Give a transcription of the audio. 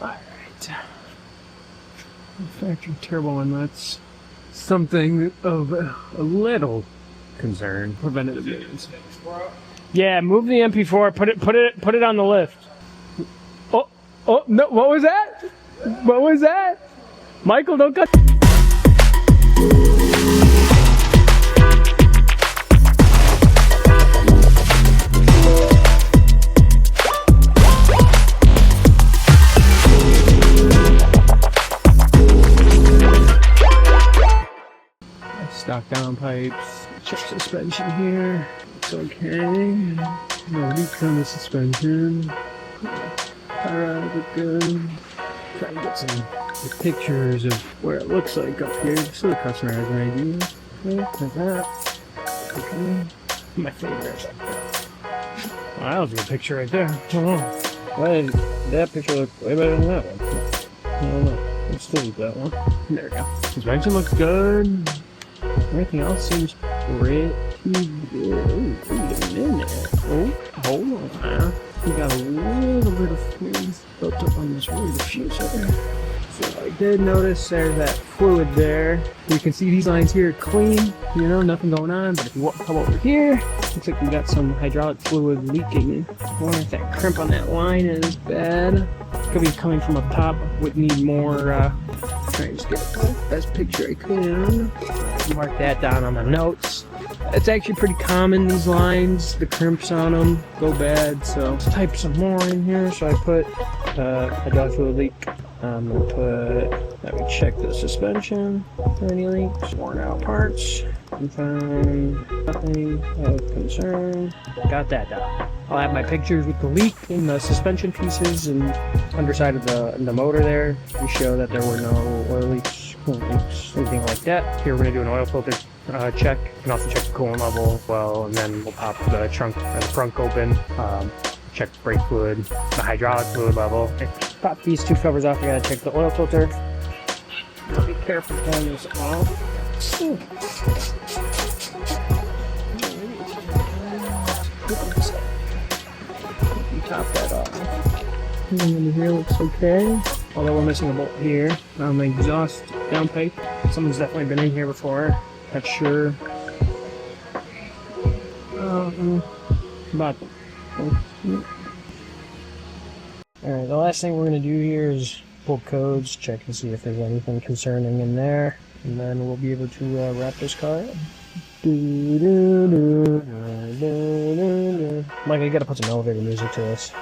Alright. Factory turbo inlets. Something of a little concern. Preventative maintenance. Yeah, move the MP4. Put it on the lift. Oh no! What was that? What was that? Michael, don't cut. Stock down pipes. Check suspension here. It's okay. No leaks on the suspension. Alright, look good. Try to get some pictures of where it looks like up here, so the customer has an idea. Okay, like that. Okay. My favorite. Wow, that was a good picture right there. Oh, why did that picture look way better than that one? I don't know. Let's delete that one. There we go. Suspension looks good. Everything else seems pretty good. Ooh, wait a minute. Oh, hold on now. We got a little bit of fluid built up on this rear diffuser. So I did notice there's that fluid there. You can see these lines here clean, you know, nothing going on. But if you come over here, looks like we got some hydraulic fluid leaking. I wonder if that crimp on that line is bad. Could be coming from up top. Would need more. Try to just get the best picture I can. Mark that down on the notes. It's actually pretty common, these lines, the crimps on them go bad, so let's type some more in here. So I put hydraulic fluid leak. I'm gonna put, let me check the suspension for any leaks, worn out parts, and found nothing of concern. Got that down. I'll have my pictures with the leak in the suspension pieces and underside of the motor there to show that there were no oil leaks, coolant leaks, anything like that. Here we're gonna do an oil filter check. You can also check the coolant level as well, and then we'll pop the trunk open, check the brake fluid, the hydraulic fluid level. Pop these two covers off. You gotta check the oil filter. Now be careful pulling this off. Top that off. And then here looks okay. Although we're missing a bolt here. On the exhaust down pipe. Someone's definitely been in here before. Not sure. But alright, the last thing we're going to do here is pull codes, check and see if there's anything concerning in there, and then we'll be able to wrap this car up. Mike, you gotta put some elevator music to this.